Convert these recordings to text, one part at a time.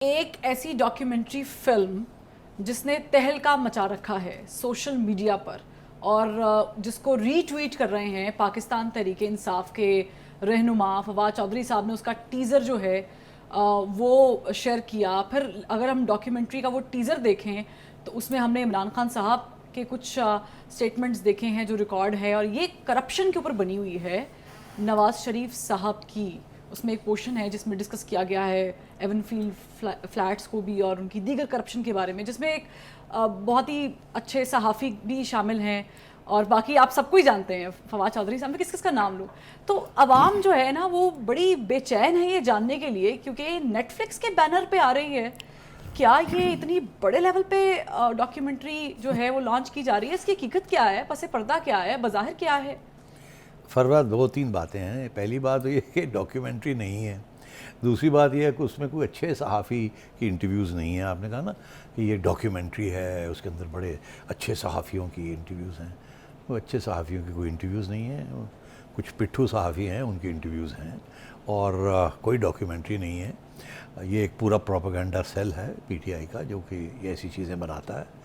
एक ऐसी documentary film जिसने तहलका मचा रखा है सोशल मीडिया पर और जिसको रीट्वीट कर रहे हैं पाकिस्तान तहरीक इंसाफ के रहनुमा फवाद चौधरी साहब ने उसका टीज़र जो है वो शेयर किया। फिर अगर हम डॉक्यूमेंट्री का वो टीज़र देखें तो उसमें हमने इमरान खान साहब के कुछ स्टेटमेंट्स देखे हैं जो रिकॉर्ड है, और ये करप्शन के ऊपर बनी हुई है नवाज़ शरीफ साहब की। उसमें एक पोर्शन है जिसमें डिस्कस किया गया है एवनफील्ड फ्लैट्स को भी और उनकी दीगर करप्शन के बारे में, जिसमें एक बहुत ही अच्छे सहाफ़ी भी शामिल हैं और बाकी आप सबको ही जानते हैं फवाद चौधरी साहब। मैं किस किस का नाम लूँ? तो अवाम जो है ना वो बड़ी बेचैन है ये जानने के लिए, क्योंकि नेटफ्लिक्स के बैनर पे आ रही है। क्या ये इतनी बड़े लेवल पे डॉक्यूमेंट्री जो है वो लॉन्च की जा रही है? इसकी हकीकत क्या है, पसे पर्दा क्या है, बज़ाहिर क्या है? फरवा दो तीन बातें हैं। पहली बात तो ये कि डॉक्यूमेंट्री नहीं है। दूसरी बात ये है कि उसमें कोई अच्छे सहाफ़ी की इंटरव्यूज़ नहीं है। आपने कहा ना कि ये डॉक्यूमेंट्री है, उसके अंदर बड़े अच्छे सहाफ़ियों की इंटरव्यूज़ हैं। वो अच्छे सहाफ़ियों की कोई इंटरव्यूज़ नहीं है, कुछ पिट्ठू सहाफ़ी हैं उनकी इंटरव्यूज़ हैं, और कोई डॉक्यूमेंट्री नहीं है। ये एक पूरा प्रोपेगेंडा सेल है पीटीआई का जो कि ये ऐसी चीज़ें बनाता है,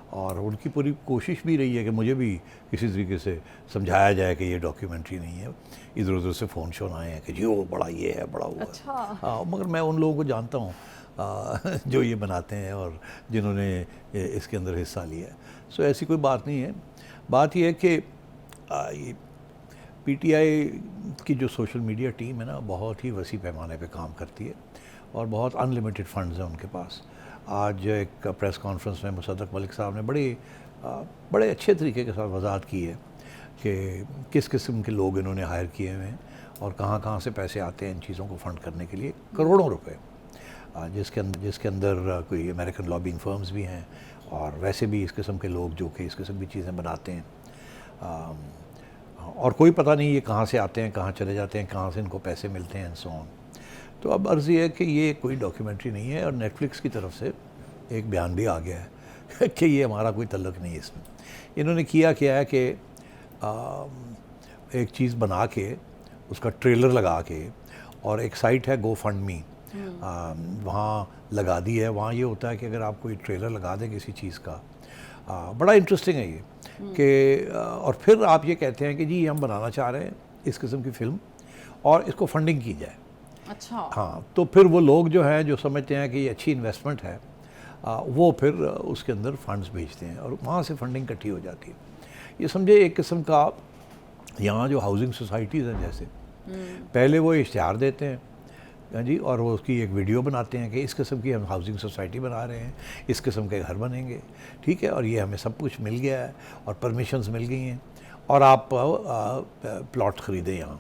और उनकी पूरी कोशिश भी रही है कि मुझे भी किसी तरीके से समझाया जाए कि ये डॉक्यूमेंट्री नहीं है। इधर उधर से फ़ोन शोन आए हैं कि जी वो बड़ा ये है, बड़ा हुआ अच्छा। हाँ, मगर मैं उन लोगों को जानता हूँ जो ये बनाते हैं और जिन्होंने इसके अंदर हिस्सा लिया है। सो ऐसी कोई बात नहीं है। बात ये है कि ये पीटीआई की जो सोशल मीडिया टीम है ना, बहुत ही वसी पैमाने पे काम करती है और बहुत अनलिमिटेड फंड्स हैं उनके पास। आज एक प्रेस कॉन्फ्रेंस में मुसद्दक मलिक साहब ने बड़े अच्छे तरीके के साथ वजाहत की है कि किस किस्म के लोग इन्होंने हायर किए हुए हैं और कहाँ कहाँ से पैसे आते हैं इन चीज़ों को फंड करने के लिए, करोड़ों रुपए, जिसके अंदर कोई अमेरिकन लॉबिंग फर्म्स भी हैं और वैसे भी इस किस्म के लोग जो कि इस किस्म की चीज़ें बनाते हैं, और कोई पता नहीं ये कहाँ से आते हैं, कहाँ चले जाते हैं, कहाँ से इनको पैसे मिलते हैं एंड सो ऑन। तो अब अर्ज़ ये है कि ये कोई डॉक्यूमेंट्री नहीं है, और नेटफ्लिक्स की तरफ से एक बयान भी आ गया है कि ये हमारा कोई तल्लुक़ नहीं है इसमें। इन्होंने किया है कि एक चीज़ बना के उसका ट्रेलर लगा के, और एक साइट है गो फंड मी, वहाँ लगा दी है। वहाँ ये होता है कि अगर आप कोई ट्रेलर लगा दें किसी चीज़ का, बड़ा इंटरेस्टिंग है ये कि और फिर आप ये कहते हैं कि जी हम बनाना चाह रहे हैं इस किस्म की फ़िल्म और इसको फंडिंग की जाए। अच्छा। हाँ, तो फिर वो लोग जो हैं जो समझते हैं कि ये अच्छी इन्वेस्टमेंट है, वो फिर उसके अंदर फंड्स भेजते हैं और वहाँ से फंडिंग इकट्ठी हो जाती है। ये समझे एक किस्म का, यहाँ जो हाउसिंग सोसाइटीज़ हैं जैसे, पहले वो इश्तिहार देते हैं हाँ जी, और वो उसकी एक वीडियो बनाते हैं कि इस किस्म की हम हाउसिंग सोसाइटी बना रहे हैं, इस किस्म के घर बनेंगे, ठीक है, और ये हमें सब कुछ मिल गया है और परमिशंस मिल गई हैं और आप प्लॉट ख़रीदें यहाँ।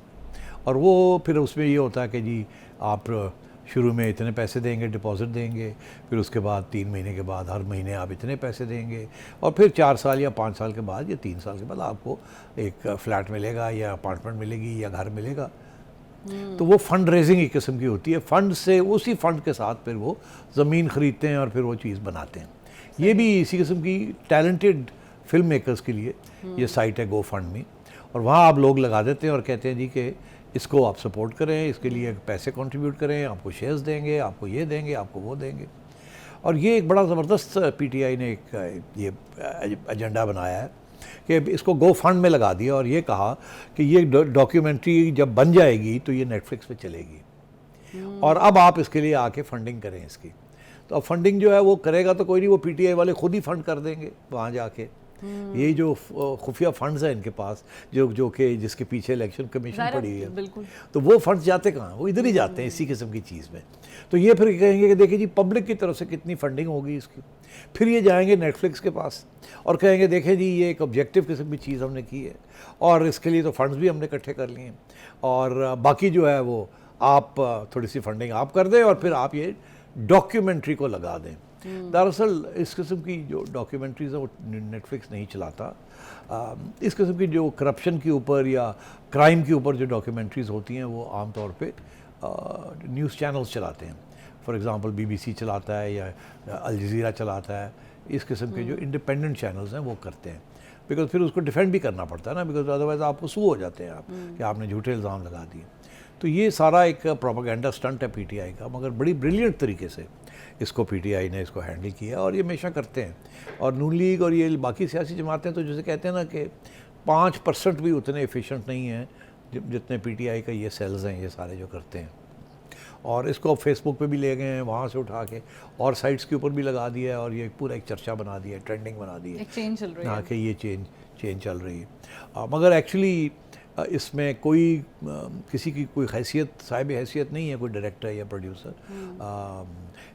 और वो फिर उसमें ये होता है कि जी आप शुरू में इतने पैसे देंगे, डिपॉज़िट देंगे, फिर उसके बाद 3 महीने के बाद हर महीने आप इतने पैसे देंगे, और फिर 4 साल या 5 साल के बाद या 3 साल के बाद आपको एक फ्लैट मिलेगा या अपार्टमेंट मिलेगी या घर मिलेगा। तो वो फंड रेजिंग एक किस्म की होती है। फंड से, उसी फंड के साथ फिर वो ज़मीन ख़रीदते हैं और फिर वो चीज़ बनाते हैं। ये भी इसी किस्म की टैलेंटेड फिल्म मेकर्स के लिए ये साइट है गो फंड मी, और वहाँ आप लोग लगा देते हैं और कहते हैं जी कि इसको आप सपोर्ट करें, इसके लिए पैसे कंट्रीब्यूट करें, आपको शेयर्स देंगे, आपको ये देंगे, आपको वो देंगे। और ये एक बड़ा ज़बरदस्त पीटीआई ने एक ये एजेंडा बनाया है कि इसको गो फंड में लगा दिया और ये कहा कि ये डॉक्यूमेंट्री जब बन जाएगी तो ये नेटफ्लिक्स पे चलेगी और अब आप इसके लिए आके फंडिंग करें इसकी। तो अब फंडिंग जो है वो करेगा तो कोई नहीं, वो पीटीआई वाले खुद ही फंड कर देंगे वहाँ जाके। ये जो खुफिया फंड्स हैं इनके पास, जो कि जिसके पीछे इलेक्शन कमीशन पड़ी है, तो वो फंड्स जाते कहाँ? वो इधर ही जाते हैं इसी किस्म की चीज़ में। तो ये फिर कहेंगे कि देखिए जी पब्लिक की तरफ से कितनी फंडिंग होगी इसकी। फिर ये जाएंगे नेटफ्लिक्स के पास और कहेंगे देखें जी ये एक ऑब्जेक्टिव किस्म की चीज़ हमने की है और इसके लिए तो फंड्स भी हमने इकट्ठे कर लिए हैं, और बाकी जो है वो आप थोड़ी सी फंडिंग आप कर दें और फिर आप ये डॉक्यूमेंट्री को लगा दें। दरअसल इस किस्म की जो डॉक्यूमेंट्रीज़ है वो नेटफ्लिक्स नहीं चलाता। इस किस्म की जो करप्शन के ऊपर या क्राइम के ऊपर जो डॉक्यूमेंट्रीज़ होती हैं वो आम तौर पे न्यूज़ चैनल्स चलाते हैं। फॉर एग्ज़ाम्पल बीबीसी चलाता है या अल जज़ीरा चलाता है। इस किस्म के जो इंडिपेंडेंट चैनल्स हैं वो करते हैं, बिकॉज फिर उसको डिफेंड भी करना पड़ता है ना, बिकॉज अदरवाइज़ आपको सू हो जाते हैं आप कि आपने झूठे इल्ज़ाम लगा दिए। तो ये सारा एक प्रोपेगेंडा स्टंट है पीटीआई का, मगर बड़ी ब्रिलियंट तरीके से इसको पीटीआई ने इसको हैंडल किया और ये हमेशा करते हैं। और नून लीग और ये बाकी सियासी जमातें तो जैसे कहते हैं ना कि 5% भी उतने एफिशिएंट नहीं हैं जितने पीटीआई का ये सेल्स हैं, ये सारे जो करते हैं। और इसको फेसबुक पे भी ले गए हैं वहाँ से उठा के, और साइट्स के ऊपर भी लगा दिया है, और ये पूरा एक चर्चा बना दिया है, ट्रेंडिंग बना दी है, एक चेंज चल रही है। हाँ कि ये चेंज चल रही है। मगर एक्चुअली इसमें कोई किसी की कोई हैसियत, साहिब हैसियत नहीं है कोई डायरेक्टर या प्रोड्यूसर।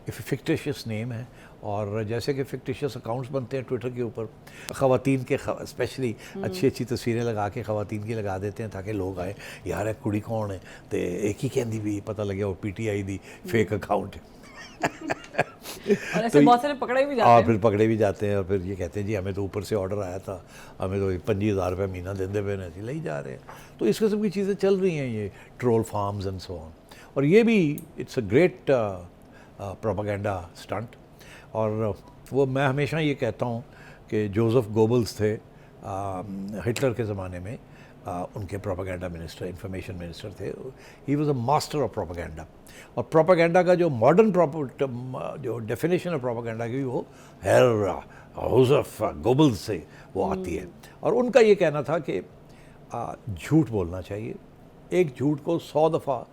इफ़ फिक्टिशियस नेम है, और जैसे कि फिक्टिशियस अकाउंट्स बनते हैं ट्विटर के ऊपर, ख़वातीन के स्पेशली अच्छी अच्छी तस्वीरें लगा के ख़वातीन की लगा देते हैं ताकि लोग आए यार एक कुड़ी कौन है, तो एक ही कहती भी पता लगे वो पीटीआई दी फेक अकाउंट है। और ऐसे बहुत सारे पकड़े भी जाते हैं। फिर पकड़े भी जाते हैं, और फिर ये कहते हैं जी हमें तो ऊपर से ऑर्डर आया था, हमें तो 25,000 रुपये महीना देंदे पे ऐसे ले ही जा रहे हैं। तो इस किस्म की चीज़ें चल रही हैं, ये troll farms and so on. और ये भी it's a great propaganda stunt. और वो मैं हमेशा ये कहता हूँ कि जोसेफ गोबल्स थे हिटलर के ज़माने में, उनके प्रोपेगेंडा मिनिस्टर, इंफॉर्मेशन मिनिस्टर थे। He was a master of propaganda. और प्रोपेगेंडा का जो मॉडर्न जो डेफिनेशन ऑफ प्रोपेगेंडा की वो हेर जोसेफ गोबल्स से वो आती है। और उनका ये कहना था कि झूठ बोलना चाहिए, एक झूठ को 100 दफ़ा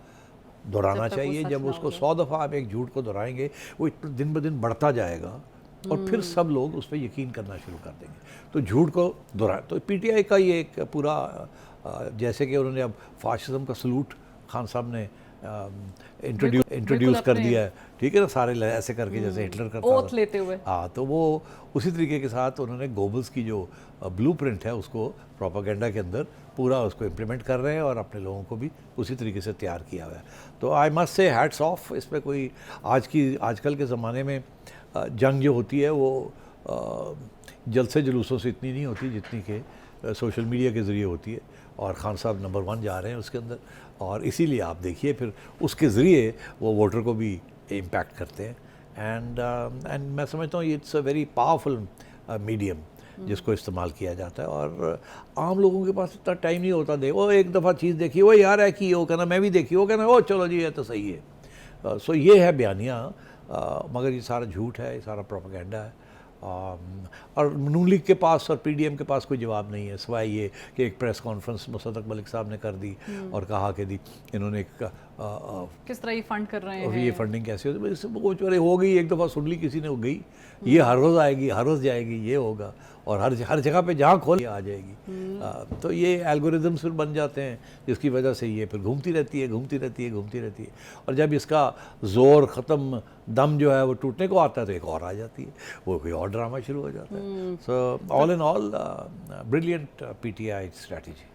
दोहराना चाहिए। जब उसको 100 दफ़ा आप एक झूठ को दोहराएंगे वो दिन ब दिन बढ़ता जाएगा, और फिर सब लोग उस पर यकीन करना शुरू कर देंगे। तो झूठ को दोहरा, तो पीटीआई का ये एक पूरा जैसे कि उन्होंने अब फाशिज्म का सलूट खान साहब ने इंट्रोड्यूस कर दिया है, ठीक है ना, सारे ऐसे करके जैसे हिटलर करता ओथ लेते हुए। हाँ, तो वो उसी तरीके के साथ उन्होंने गोबल्स की जो ब्लूप्रिंट है उसको प्रोपेगेंडा के अंदर पूरा उसको इम्प्लीमेंट कर रहे हैं, और अपने लोगों को भी उसी तरीके से तैयार किया हुआ है। तो I must say hats off. इस पर कोई आजकल के ज़माने में जंग जो होती है वो जलसे जुलूसों से इतनी नहीं होती जितनी कि सोशल मीडिया के ज़रिए होती है, और खान साहब नंबर 1 जा रहे हैं उसके अंदर। और इसीलिए आप देखिए फिर उसके ज़रिए वो वोटर को भी इम्पैक्ट करते हैं। एंड मैं समझता हूँ it's a very powerful medium जिसको इस्तेमाल किया जाता है। और आम लोगों के पास इतना टाइम नहीं होता, वो एक दफ़ा चीज़ देखी, वो यार है कि वो कहना मैं भी देखी, वो कहना ओ चलो जी ये तो सही है। सो ये है बयानिया, मगर ये सारा झूठ है, ये सारा प्रोपेगेंडा है। और नून लीग के पास और पीडीएम के पास कोई जवाब नहीं है, सिवाय ये कि एक प्रेस कॉन्फ्रेंस मुसद्दक मलिक साहब ने कर दी और कहा कि इन्होंने एक किस तरह ये फंड कर रहे हैं, ये फंडिंग कैसे होती है, वो चोरे हो गई, एक दफ़ा सुन ली किसी ने, हो गई, ये हर रोज़ आएगी, हर रोज़ जाएगी, ये होगा, और हर जगह पे जहाँ खोल आ जाएगी। तो ये एल्गोरिदम्स फिर बन जाते हैं, जिसकी वजह से ये फिर घूमती रहती है। और जब इसका ज़ोर ख़त्म, दम जो है वो टूटने को आता है, तो एक और आ जाती है, वो कोई और ड्रामा शुरू हो जाता है। So all in all brilliant PTI strategy.